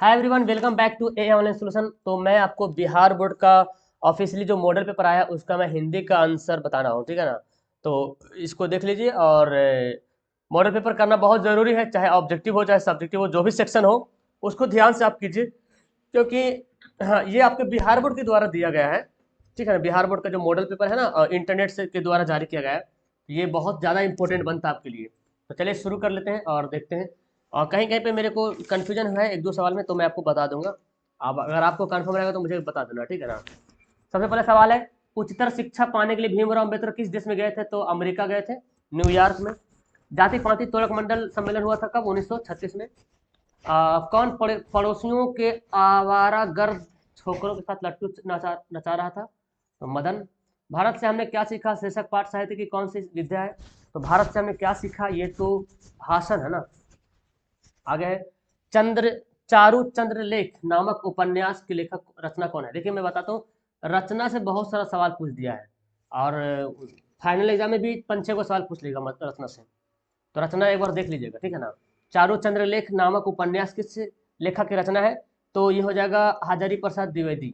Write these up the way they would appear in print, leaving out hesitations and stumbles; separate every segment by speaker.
Speaker 1: Hi everyone, welcome back to a online solution. तो मैं आपको बिहार बोर्ड का ऑफिशियली जो मॉडल पेपर आया उसका मैं हिंदी का आंसर बताना हूँ, ठीक है ना। तो इसको देख लीजिए। और मॉडल पेपर करना बहुत ज़रूरी है, चाहे ऑब्जेक्टिव हो चाहे सब्जेक्टिव हो, जो भी सेक्शन हो उसको ध्यान से आप कीजिए, क्योंकि हाँ, ये आपके बिहार बोर्ड के द्वारा दिया गया है, ठीक है ना। बिहार बोर्ड का जो मॉडल पेपर है ना, इंटरनेट से के द्वारा जारी किया गया है। ये बहुत ज़्यादा इंपॉर्टेंट बनता है आपके लिए। तो चलिए शुरू कर लेते हैं और देखते हैं। और कहीं कहीं पे मेरे को कन्फ्यूजन है एक दो सवाल में, तो मैं आपको बता दूंगा। अब अगर आपको कन्फर्म रहेगा तो मुझे बता देना, ठीक है ना। सबसे पहले सवाल है, उच्चतर शिक्षा पाने के लिए भीमराव अम्बेडकर किस देश में गए थे? तो अमेरिका गए थे, न्यूयॉर्क में। जाति पाति तोड़क मंडल सम्मेलन हुआ था कब? 1936 में। कौन पड़ोसियों के आवारा गर्द छोकरों के साथ लट्टू नचा नचा रहा था? तो मदन। भारत से हमने क्या सीखा शीर्षक पाठ साहित्य की कौन सी विद्या है? तो भारत से हमने क्या सीखा, ये तो भाषण है ना। आगे है, चंद्र चारू चंद्र लेख नामक उपन्यास के लेखक रचना कौन है? देखिए मैं बताता हूँ, रचना से बहुत सारा सवाल पूछ दिया है, और फाइनल एग्जाम में भी 5-6 को सवाल पूछ लेगा रचना से। तो रचना एक बार देख लीजिएगा, ठीक है ना। चारू चंद्र लेख नामक उपन्यास किस लेखक की रचना है? तो ये हो जाएगा हजारी प्रसाद द्विवेदी।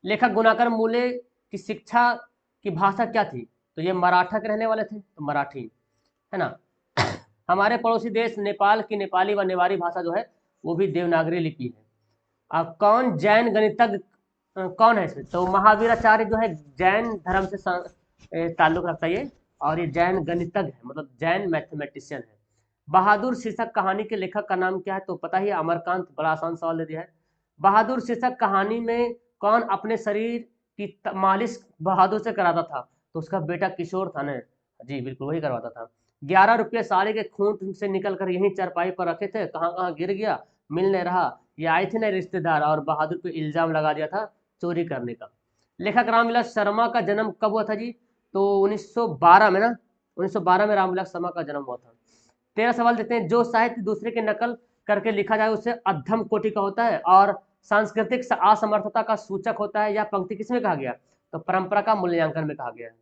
Speaker 1: लेखक गुणाकर मूले की शिक्षा की भाषा क्या थी? तो ये मराठा के रहने वाले थे, तो मराठी है ना। हमारे पड़ोसी देश नेपाल की नेपाली व नेवारी भाषा जो है वो भी देवनागरी लिपि है। अब कौन जैन गणितज्ञ कौन है इसमें? तो महावीराचार्य जो है जैन धर्म से ताल्लुक रखता है ये, और ये जैन गणितज्ञ है, मतलब जैन मैथमेटिशियन है। बहादुर शीर्षक कहानी के लेखक का नाम क्या है? तो पता ही है, अमरकांत। बड़ा आसान सवाल दे दिया है। बहादुर शीर्षक कहानी में कौन अपने शरीर की मालिश बहादुर से कराता था? तो उसका बेटा किशोर था ना। जी बिल्कुल, वही करवाता था। 11 रुपये साड़ी के खूंट से निकल कर यहीं चारपाई पर रखे थे, कहाँ कहाँ गिर गया, मिल नहीं रहा। ये आए थे ना रिश्तेदार, और बहादुर पे इल्जाम लगा दिया था चोरी करने का। लेखक रामविलास शर्मा का जन्म कब हुआ था जी? तो 1912 में ना, 1912 में रामविलास शर्मा का जन्म हुआ था। 13 सवाल देते हैं, जो साहित्य दूसरे की नकल करके लिखा जाए उसे अधम कोटि का होता है, और सांस्कृतिक असमर्थता का सूचक होता है। यह पंक्ति किसमें कहा गया? तो परंपरा का मूल्यांकन में कहा गया है।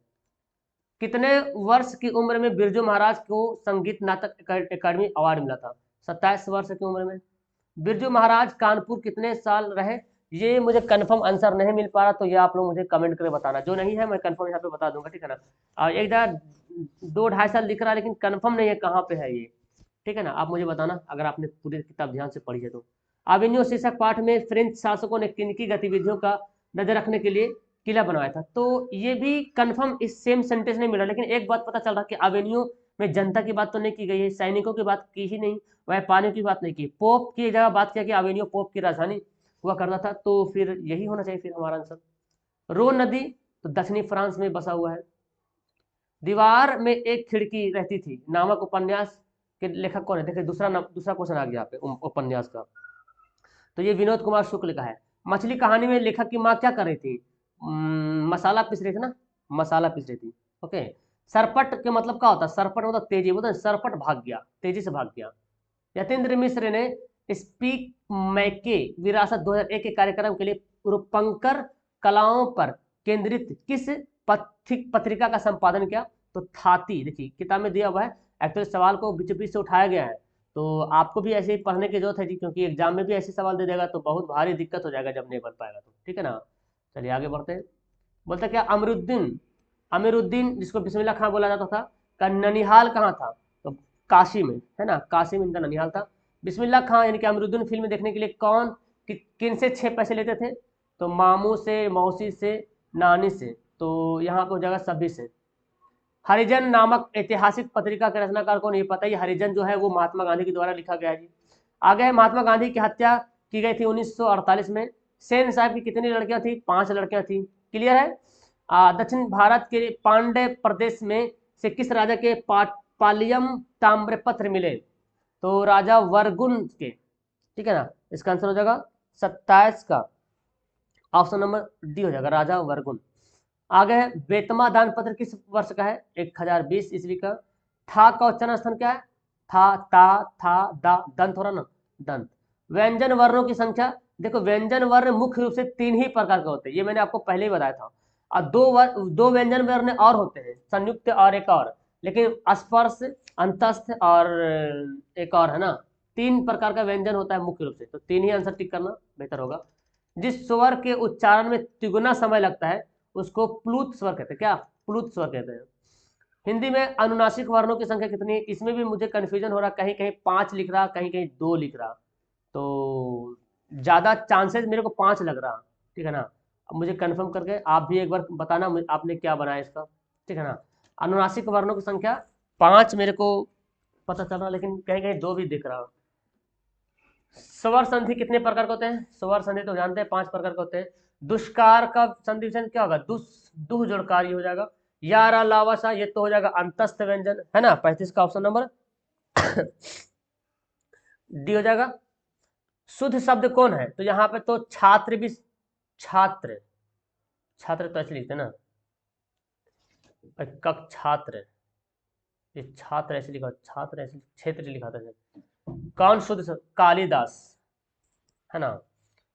Speaker 1: कितने वर्ष की उम्र में बिरजू महाराज को संगीत नाटक अकादमी अवार्ड मिला था? 27 वर्ष की उम्र में। बिरजू महाराज कानपुर कितने साल रहे? ये मुझे कंफर्म आंसर नहीं मिल पा रहा, तो ये आप लोग मुझे कमेंट करके बताना। जो नहीं है मैं कंफर्म यहाँ पे बता दूंगा, ठीक है ना। और एक जगह 2-2.5 साल दिख रहा है, लेकिन कंफर्म नहीं है कहाँ पे है ये, ठीक है ना। आप मुझे बताना अगर आपने पूरी किताब ध्यान से पढ़ी है तो। अवेन्यू शीर्षक पाठ में फ्रेंच शासकों ने किन की गतिविधियों का नजर रखने के लिए किला बनवाया था? तो ये भी कंफर्म इस सेम सेंटेंस नहीं मिला, लेकिन एक बात पता चल रहा कि अवेन्यू में जनता की बात तो नहीं की गई है, सैनिकों की बात की ही नहीं, व्यापारियों की बात नहीं की, पोप की जगह बात किया कि अवेन्यू पोप की राजधानी हुआ करता था। तो फिर यही होना चाहिए फिर हमारा आंसर। रोन नदी तो दक्षिणी फ्रांस में बसा हुआ है। दीवार में एक खिड़की रहती थी नामक उपन्यास के लेखक कौन है? देखिए दूसरा क्वेश्चन आ गया यहाँ पे उपन्यास का। तो ये विनोद कुमार शुक्ल का है। मछली कहानी में लेखक की माँ क्या कर रही थी? मसाला पीस रही थी ना, मसाला पीस रही थी। ओके। सरपट के मतलब क्या होता है? सरपट मतलब तेजी, बोलते हैं सरपट भाग गया, तेजी से भाग गया। यतेंद्र मिश्र ने स्पीक मैके विरासत 2001 के कार्यक्रम के लिए रूपंकर कलाओं पर केंद्रित किस पत्रिका का संपादन किया? तो थाती। देखिए किताब में दिया हुआ है, एक्चुअली सवाल को बीच बीच से उठाया गया है। तो आपको भी ऐसे ही पढ़ने की जरूरत है जी, क्योंकि एग्जाम में भी ऐसे सवाल दे देगा तो बहुत भारी दिक्कत हो जाएगा जब नहीं बन पाएगा तो, ठीक है ना। चलिए आगे बढ़ते हैं। बोलता क्या, अमरुद्दीन अमीरुद्दीन जिसको बिस्मिल्लाह खां बोला जाता था, का ननिहाल कहाँ था? तो काशी में, है ना, काशी में इनका ननिहाल था। बिस्मिल्लाह खां यानी कि अमीरुद्दीन फिल्म देखने के लिए कौन किन से 6 पैसे लेते थे? तो मामू से, मौसी से, नानी से। तो यहाँ पर हो जाएगा सभी से। हरिजन नामक ऐतिहासिक पत्रिका के रचनाकार को नहीं पता, ये हरिजन जो है वो महात्मा गांधी के द्वारा लिखा गया है जी। आगे है, महात्मा गांधी की हत्या की गई थी 1948 में। सेन साहब की कितनी लड़कियां थी? 5 लड़कियां थी। क्लियर है। दक्षिण भारत के पांड्य प्रदेश में से किस राजा के पालियम ताम्रपत्र मिले? तो राजा वर्गुन के, ठीक है ना। इसका आंसर हो जाएगा 27 का, ऑप्शन नंबर डी हो जाएगा, राजा वर्गुन। आगे है, बेतमा दान पत्र किस वर्ष का है? 1020 ईस्वी का। था का उच्चारण स्थान क्या है? था दा, दंत हो रहा ना, दंत। व्यंजन वर्णों की संख्या, देखो व्यंजन वर्ण मुख्य रूप से 3 ही प्रकार के होते हैं, ये मैंने आपको पहले ही बताया था। और दो व्यंजन वर्ण और होते हैं, संयुक्त और एक और, लेकिन स्पर्श, अंतस्थ और एक और है ना, 3 प्रकार का व्यंजन होता है मुख्य रूप से, तो 3 ही आंसर टिक करना बेहतर होगा। जिस स्वर के उच्चारण में तिगुना समय लगता है उसको प्लूत स्वर कहते हैं। क्या? प्लूत स्वर कहते हैं। हिंदी में अनुनासिक वर्णों की संख्या कितनी है? इसमें भी मुझे कंफ्यूजन हो रहा, कहीं कहीं 5 लिख रहा, कहीं कहीं 2 लिख रहा, तो ज्यादा चांसेस मेरे को 5 लग रहा, ठीक है ना। अब मुझे कंफर्म करके आप भी एक बार बताना आपने क्या बनाया इसका, ठीक है ना। अनुनासिक वर्णों की संख्या 5 मेरे को पता चल रहा, लेकिन कहीं कहीं 2 भी दिख रहा। स्वर संधि कितने प्रकार के होते हैं? स्वर संधि तो जानते हैं 5 प्रकार के होते हैं। दुष्कार का संधि विच्छेदन क्या होगा? दुह जोड़कार हो जाएगा। यारा लावासा ये तो हो जाएगा अंतस्थ व्यंजन, है ना। 35 का ऑप्शन नंबर डी हो जाएगा। शुद्ध शब्द कौन है? तो यहाँ पे तो छात्र भी, छात्र, छात्र तो ऐसे लिखते हैं ना, कक छात्र, ये छात्र ऐसे लिखा, छात्र ऐसे, क्षेत्र लिखा था। कौन शुद्ध शब्द? कालिदास, है ना।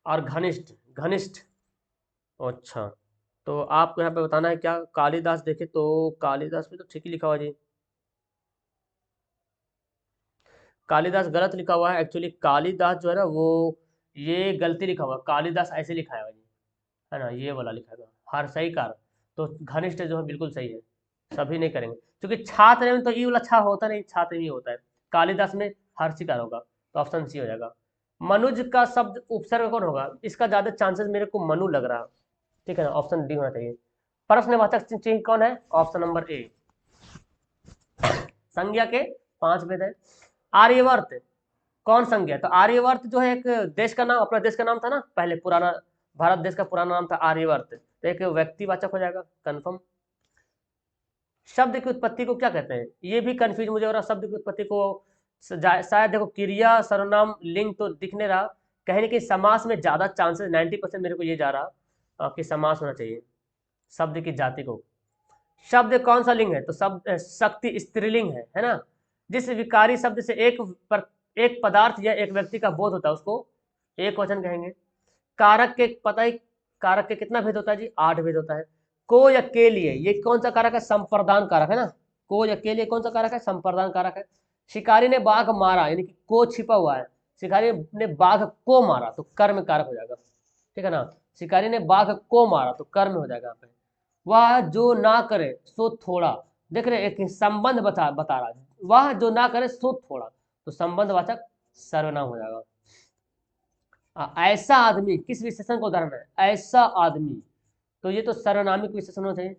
Speaker 1: और घनिष्ठ, घनिष्ठ, अच्छा, तो आपको यहाँ पे बताना है क्या? कालिदास देखे तो कालिदास भी तो ठीक ही लिखा हुआ जी। कालिदास गलत लिखा हुआ है एक्चुअली। कालिदास जो है ना वो ये गलती लिखा हुआ, कालिदास ऐसे लिखा है जी, है ना, ये वाला लिखा है हर सही कार। तो घनिष्ठ जो है बिल्कुल सही है, सभी नहीं करेंगे क्योंकि छात्र में तो ये वाला छा होता नहीं, छात्र में होता है। कालिदास में हर्षिकार होगा, तो ऑप्शन सी हो जाएगा। मनुज का शब्द उपसर्ग कौन होगा? इसका ज्यादा चांसेस मेरे को मनु लग रहा, ठीक है ना, ऑप्शन डी होना चाहिए। प्रश्नवाचक चिन्ह कौन है? Option number A. संज्ञा के 5 भेद है। आर्यवर्त कौन संज्ञा? तो आर्यवर्त जो है एक देश का नाम, अपना देश का नाम था ना पहले, पुराना भारत देश का पुराना नाम था आर्यवर्त, तो एक व्यक्तिवाचक हो जाएगा कंफर्म। शब्द की उत्पत्ति को क्या कहते हैं? ये भी कंफ्यूज मुझे हो रहा, शब्द की उत्पत्ति को शायद देखो क्रिया सर्वनाम लिंग तो दिख नहीं रहा, कहीं ना कहीं समास में ज्यादा चांसेस, 90% मेरे को ये जा रहा कि समास होना चाहिए शब्द की जाति को। शब्द कौन सा लिंग है? तो शब्द शक्ति स्त्रीलिंग है ना। जिस विकारी शब्द से एक पदार्थ या एक व्यक्ति का बोध होता है उसको एक वचन कहेंगे। कारक के पता ही, कारक के कितना भेद होता है जी? 8 भेद होता है। को या के लिए ये कौन सा कारक है? संप्रदान कारक है ना। को या के लिए कौन सा कारक है? संप्रदान कारक है। शिकारी ने बाघ मारा, यानी कि को छिपा हुआ है, शिकारी ने बाघ को मारा तो कर्म कारक हो जाएगा, ठीक है ना। शिकारी ने बाघ को मारा तो कर्म हो जाएगा यहाँ पे। वह जो ना करे सो थोड़ा, देख रहे एक संबंध बता रहा है, वह जो ना करे सो थोड़ा, तो संबंधवाचक सर्वनाम हो जाएगा। ऐसा आदमी किस विशेषण का उदाहरण है? ऐसा आदमी, तो ये तो सर्वनामिक विशेषण होना चाहिए।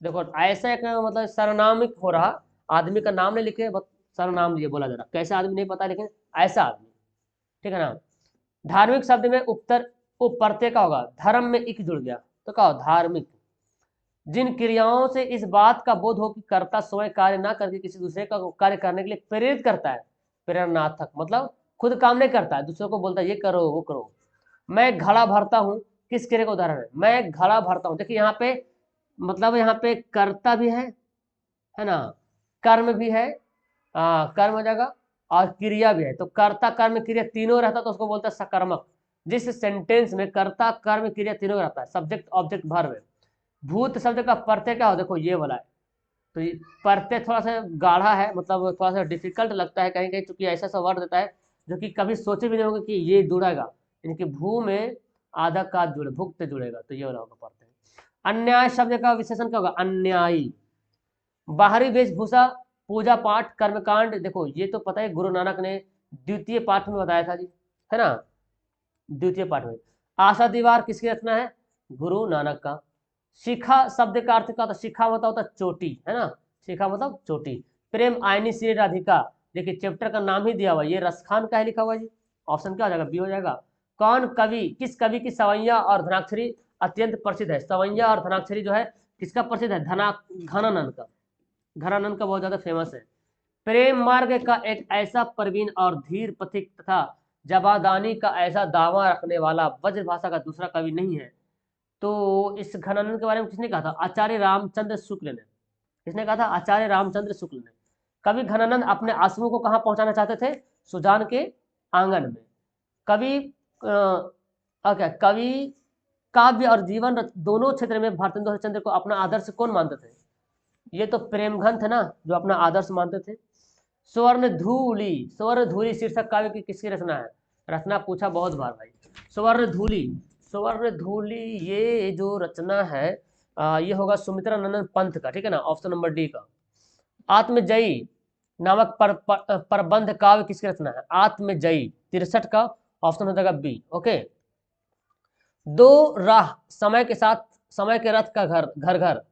Speaker 1: देखो ऐसा एक मतलब सर्वनामिक हो रहा, आदमी का नाम नहीं लिखे, बस सर्वनाम लिए बोला जा रहा, कैसा आदमी नहीं पता, लेकिन ऐसा आदमी, ठीक है ना। धार्मिक शब्द में उत्तर उप प्रत्यय का होगा, धर्म में इक जुड़ गया तो क्या हो? धार्मिक। जिन क्रियाओं से इस बात का बोध हो कि कर्ता स्वयं कार्य ना करके किसी दूसरे का कार्य करने के लिए प्रेरित करता है, प्रेरणार्थक, मतलब खुद काम नहीं करता है, दूसरों को बोलता है ये करो वो करो। मैं घड़ा भरता हूँ, किस क्रिया का उदाहरण है? मैं घड़ा भरता हूँ, देखिए यहाँ पे मतलब यहाँ पे कर्ता भी है ना, कर्म भी है, कर्म हो जाएगा, और क्रिया भी है, तो कर्ता कर्म क्रिया तीनों रहता तो उसको बोलता है सकर्मक। जिस सेंटेंस में कर्ता कर्म क्रिया तीनों रहता है, सब्जेक्ट ऑब्जेक्ट वर्ब है। भूत शब्द का प्रत्यय क्या हो? देखो ये वाला है, तो ये प्रत्यय थोड़ा सा गाढ़ा है, मतलब थोड़ा सा डिफिकल्ट लगता है कहीं कहीं, क्योंकि ऐसा सा वर्ड देता है जो कि कभी सोचे भी नहीं होंगे कि ये जुड़ेगा, इनके भू में आधा का जुड़े, भुक्त जुड़ेगा, तो ये वाला होगा प्रत्यय। अन्याय शब्द का विशेषण क्या होगा? अन्यायी। बाहरी वेशभूषा, पूजा पाठ, कर्मकांड, देखो ये तो पता है गुरु नानक ने द्वितीय पाठ में बताया था जी, है ना, द्वितीय पाठ में। आशा दीवार किसकी रचना है? गुरु नानक का। शिखा शब्द का अर्थ क्या होता है? शिखा मतलब होता है चोटी, है ना, शिखा मतलब चोटी। प्रेम आयनी श्री राधिका, देखिए चैप्टर का नाम ही दिया हुआ, ये रसखान का है लिखा हुआ जी, ऑप्शन क्या हो जाएगा? बी हो जाएगा। कौन कवि, किस कवि की सवैया और धनाक्षरी अत्यंत प्रसिद्ध है? सवैया और धनाक्षरी जो है किसका प्रसिद्ध है? घनानंद का, घनानंद का बहुत ज्यादा फेमस है। प्रेम मार्ग का एक ऐसा प्रवीण और धीर पथिक तथा जवादानी का ऐसा दावा रखने वाला ब्रजभाषा का दूसरा कवि नहीं है। तो इस घनानंद के बारे में किसने कहा था? आचार्य रामचंद्र शुक्ल ने। किसने कहा था? आचार्य रामचंद्र शुक्ल ने। कवि घनानंद अपने आंसुओं को कहाँ पहुंचाना चाहते थे? सुजान के आंगन में। कवि कवि काव्य और जीवन दोनों क्षेत्र में भारतेंदु हरिश्चंद्र को अपना आदर्श कौन मानते थे? ये तो प्रेमघन थे ना जो अपना आदर्श मानते थे। स्वर्ण धूली, स्वर्ण धूली शीर्षक काव्य की किसकी रचना है? रचना पूछा बहुत बार भाई। स्वर्ण धूली, स्वर्ण धूली ये जो रचना है ये होगा सुमित्रा नंदन पंत का, ठीक है ना, ऑप्शन नंबर डी का। आत्मजयी नामक प्रबंध काव्य किसकी रचना है? आत्मजयी 63 का ऑप्शन हो जाएगा बी। ओके। दो राह समय के साथ, समय के रथ का घर घर घर,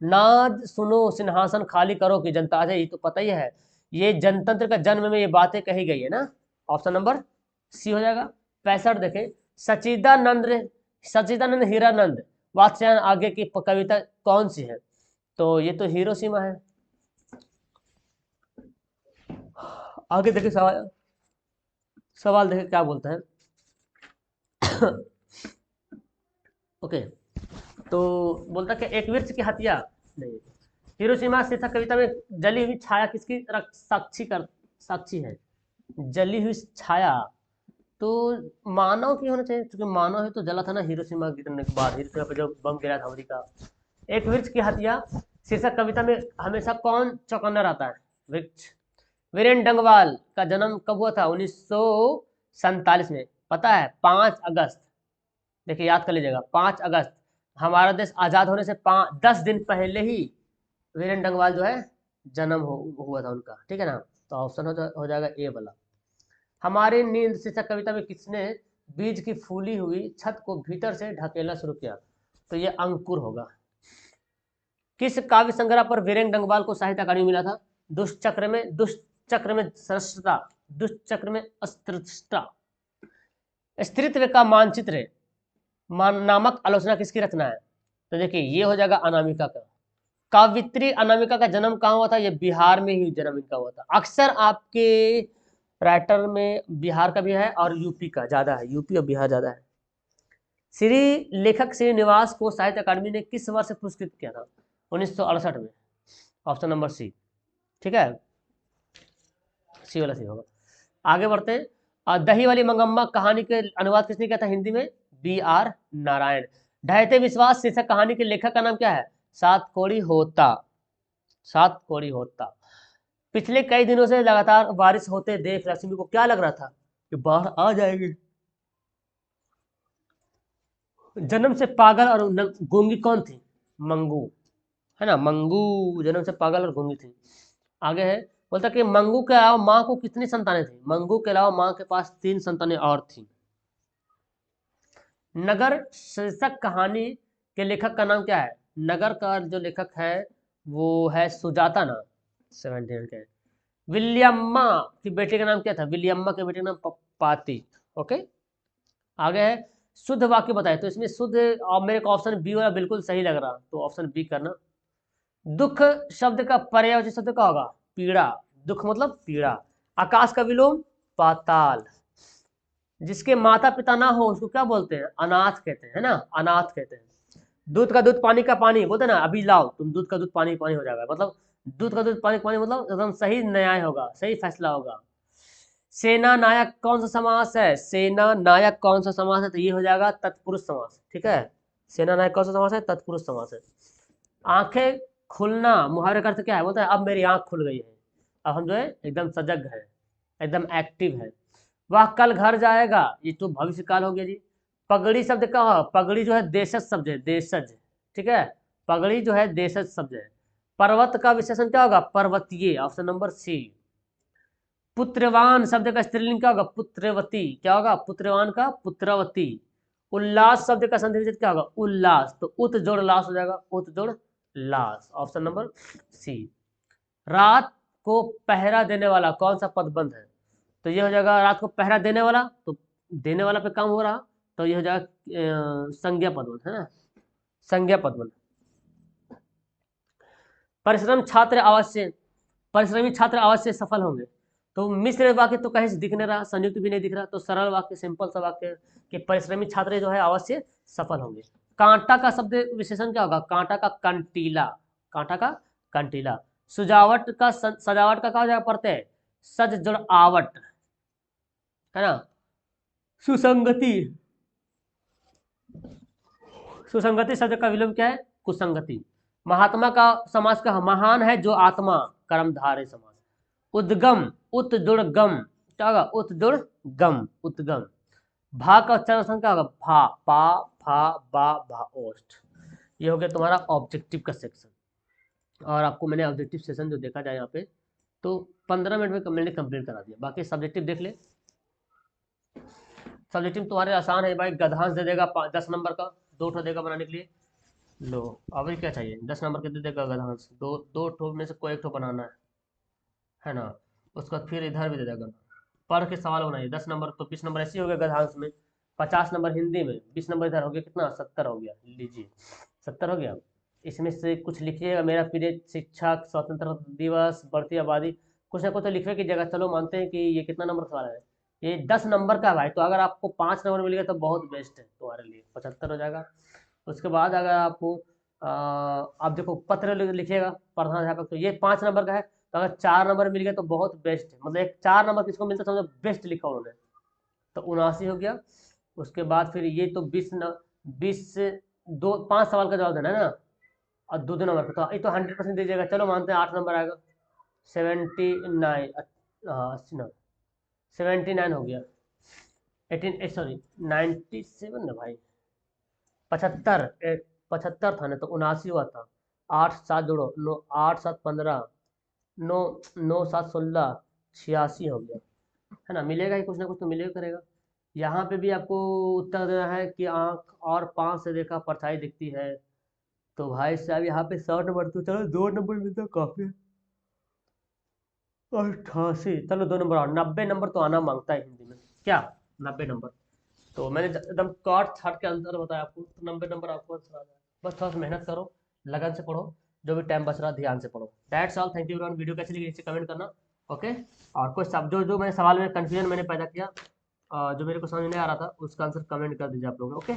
Speaker 1: नाद सुनो सिंहासन खाली करो की जनता। अजय ये तो पता ही है, ये जनतंत्र का जन्म में ये बातें कही गई है ना, ऑप्शन नंबर सी हो जाएगा। 65 देखें, सचिदानंद, सचिदानंद हीरानंद वात्स्यायन आगे की कविता कौन सी है? तो ये तो हिरोशिमा है। आगे देखिए सवाल, सवाल देखिए क्या बोलता है। ओके, तो बोलता कि एक वृक्ष की हत्या नहीं, हिरोशिमा शीर्षक कविता में जली हुई छाया किसकी साक्षी है? जली हुई छाया तो मानव की होना चाहिए, क्योंकि मानव है तो जला था ना हिरोशिमा गिरने के बाद, हिरोशिमा पर जब बम गिरा था अमेरिका। एक वृक्ष की हत्या शीर्षक कविता में हमेशा कौन चौकन्ना रहता है? वृक्ष। वीरेन डंगवाल का जन्म कब हुआ था? 1947 में। पता है 5 अगस्त, देखिए याद कर लीजिएगा, 5 अगस्त हमारा देश आजाद होने से 10 दिन पहले ही वीरेन डंगवाल जो है जन्म हुआ था उनका, ठीक है ना। तो ऑप्शन हो जाएगा ए वाला। हमारी नींद शीर्षक कविता में किसने बीज की फूली हुई छत को भीतर से ढकेलना शुरू किया? तो ये अंकुर होगा। किस काव्य संग्रह पर वीरेन डंगवाल को साहित्य अकादमी मिला था? दुष्चक्र में सरसता, दुष्चक्र में अस्त्रष्टा। स्त्रीत्व का मानचित्र नामक आलोचना किसकी रचना है? तो देखिए ये हो जाएगा अनामिका का। काव्यत्री अनामिका का जन्म कहाँ हुआ था? ये बिहार में ही जन्म इनका हुआ था। अक्सर आपके राइटर में बिहार का भी है और यूपी का ज्यादा है, यूपी और बिहार ज्यादा है। लेखक श्रीनिवास को साहित्य अकादमी ने किस वर्ष पुरस्कृत किया था? 1968 में, ऑप्शन नंबर सी, ठीक है, सी वाला सी होगा। आगे बढ़ते हैं। दही वाली मंगम्मा कहानी के अनुवाद किसने किया था हिंदी में? B.R. नारायण। ढहते विश्वास शीर्षक कहानी के लेखक का नाम क्या है? सात कोड़ी होता, सात कोड़ी होता। पिछले कई दिनों से लगातार बारिश होते देख लक्ष्मी को क्या लग रहा था? कि बाढ़ आ जाएगी। जन्म से पागल और गूंगी कौन थी? मंगू, है ना, मंगू जन्म से पागल और गूंगी थी। आगे है, बोलता कि मंगू के अलावा माँ को कितनी संतानें थी? मंगू के अलावा माँ के पास 3 संतानें और थी। नगर शीर्षक कहानी के लेखक का नाम क्या है? नगर का जो लेखक है वो है सुजाता ना, 17 के। विलियम्मा की बेटे का नाम क्या था? विलियम्मा के बेटे का नाम पाती। ओके। आगे है, शुद्ध वाक्य बताए। तो इसमें शुद्ध और मेरे को ऑप्शन बी वाला बिल्कुल सही लग रहा, तो ऑप्शन बी करना। दुख शब्द का पर्यायवाची शब्द क्या होगा? पीड़ा। दुख मतलब पीड़ा। आकाश का विलोम पाताल। जिसके माता पिता ना हो उसको क्या बोलते हैं? अनाथ कहते हैं, है ना, अनाथ कहते हैं। दूध का दूध पानी का पानी बोलते हैं ना, अभी लाओ तुम दूध का दूध पानी पानी हो जाएगा, मतलब दूध का दूध पानी पानी मतलब एकदम सही न्याय होगा, सही फैसला होगा। सेना नायक कौन सा समास है? सेना नायक कौन सा समास है? तो ये हो जाएगा तत्पुरुष समास, ठीक है। सेना नायक कौन सा समास है? तत्पुरुष समास है। आंखें खुलना मुहावरे का अर्थ क्या है? बोलता है अब मेरी आंख खुल गई है, अब हम जो है एकदम सजग है, एकदम एक्टिव है। वह कल घर जाएगा, ये तो भविष्य काल हो गया जी। पगड़ी शब्द का, पगड़ी जो है देशज शब्द है, देशज, ठीक है, पगड़ी जो है देशज शब्द है। पर्वत का विशेषण क्या होगा? पर्वतीय, ऑप्शन नंबर सी। पुत्रवान शब्द का स्त्रीलिंग क्या होगा? पुत्रवती। क्या होगा? पुत्रवान का पुत्रवती। उल्लास शब्द का संधिविच्छेद क्या होगा? उल्लास, तो उत जोड़ लास हो जाएगा, उत जोड़ लास, ऑप्शन नंबर सी। रात को पहरा देने वाला कौन सा पदबंध है? तो ये हो जाएगा रात को पहरा देने वाला, तो देने वाला पे काम हो रहा, तो ये हो जाएगा संज्ञा पदबंध, है ना, संज्ञा पदबंध। परिश्रम छात्र अवश्य, परिश्रमी छात्र अवश्य सफल होंगे। तो मिश्र वाक्य तो कहीं से दिख नहीं रहा, संयुक्त भी नहीं दिख रहा, तो सरल वाक्य, सिंपल सा वाक्य कि परिश्रमी छात्र जो है अवश्य सफल होंगे। कांटा का शब्द विशेषण क्या होगा? कांटा का कंटीला, कांटा का कंटीला। सजावट का सजावट का क्या हो जाएगा? प्रत्यय सज जोड़ आवट, है ना। सुसंगति, सुसंगति शब्द का विलोम क्या है? कुसंगति। महात्मा का समास का महान है जो आत्मा, कर्मधारय समास। उद्गम, उत्दुर्गम, क्या होगा? उत्दुर्गम, उद्गम। भा का उच्चारण क्या होगा? भा, पा, फा, बा, भा, ओष्ठ। ये हो गया तुम्हारा ऑब्जेक्टिव का सेक्शन। और आपको मैंने ऑब्जेक्टिव सेशन जो देखा जाए यहाँ पे, तो 15 मिनट में मैंने कंप्लीट करा दिया। बाकी सब्जेक्टिव देख ले। सब्जेक्टिव तुम्हारे आसान है भाई, गधांश दे देगा 10 नंबर का, 2 ठो देगा बनाने के लिए। लो, अभी क्या चाहिए? 10 नंबर के दे देगा गधांश, दो दो ठो में से कोई एक ठो बनाना है ना। उसका फिर इधर भी दे देगा, पढ़ के सवाल बनाइए। 10 नंबर तो 20 नंबर ऐसे ही हो गया गधांश में, 50 नंबर हिंदी में, 20 नंबर इधर हो गया, कितना? 70 हो गया। लीजिए 70 हो गया। इसमें से कुछ लिखिएगा, मेरा पीरियड, शिक्षक, स्वतंत्रता दिवस, बढ़ती आबादी, कुछ ना कुछ तो लिखने की जगह। चलो मानते हैं कि ये कितना नंबर सवाल है, ये 10 नंबर का है भाई, तो अगर आपको 5 नंबर मिल गया तो बहुत बेस्ट है तुम्हारे लिए, 75 हो जाएगा। उसके बाद अगर आपको आप देखो पत्र लिखिएगा प्रधानाध्यापक, तो ये 5 नंबर का है, तो अगर 4 नंबर मिल गया तो बहुत बेस्ट है। मतलब एक 4 नंबर किसको मिलता है समझो, बेस्ट लिखा उन्होंने, तो 79 हो गया। उसके बाद फिर ये तो 20 से दो 5 सवाल का जवाब देना है ना, और 2 नंबर का, तो ये तो 100% दीजिएगा। चलो मानते हैं 8 नंबर आएगा, 79, हाँ 80, 79 हो गया। 18, सॉरी 97 ना भाई, 75, 75 था ना, तो 79 हुआ था। 8 7 जोड़ो, 9 8 7 15, 9 9 7 16, 86 हो गया, है ना। मिलेगा ही, कुछ ना कुछ तो मिलेगा करेगा। यहाँ पे भी आपको उत्तर देना है कि आँख और 5 से देखा परछाई दिखती है, तो भाई साहब यहाँ पे 100 नंबर, तो चलो 2 नंबर मिलता काफी है। 88, चलो 2 नंबर और 90 नंबर तो आना मांगता है हिंदी में, क्या? 90 नंबर, तो मैंने एकदम काट छाट के आंसर बताया आपको, तो 90 नंबर आपको आंसर आ जाए। बस थोड़ा सा मेहनत करो, लगन से पढ़ो, जो भी टाइम बच रहा ध्यान से पढ़ो। That's all, thank you everyone. Video कैसी लगी नीचे कमेंट करना, ओके। और कुछ सब जो जो मैंने सवाल में कन्फ्यूजन मैंने पैदा किया, जो मेरे को समझ नहीं आ रहा था, उसका आंसर कमेंट कर दीजिए आप लोग, ओके।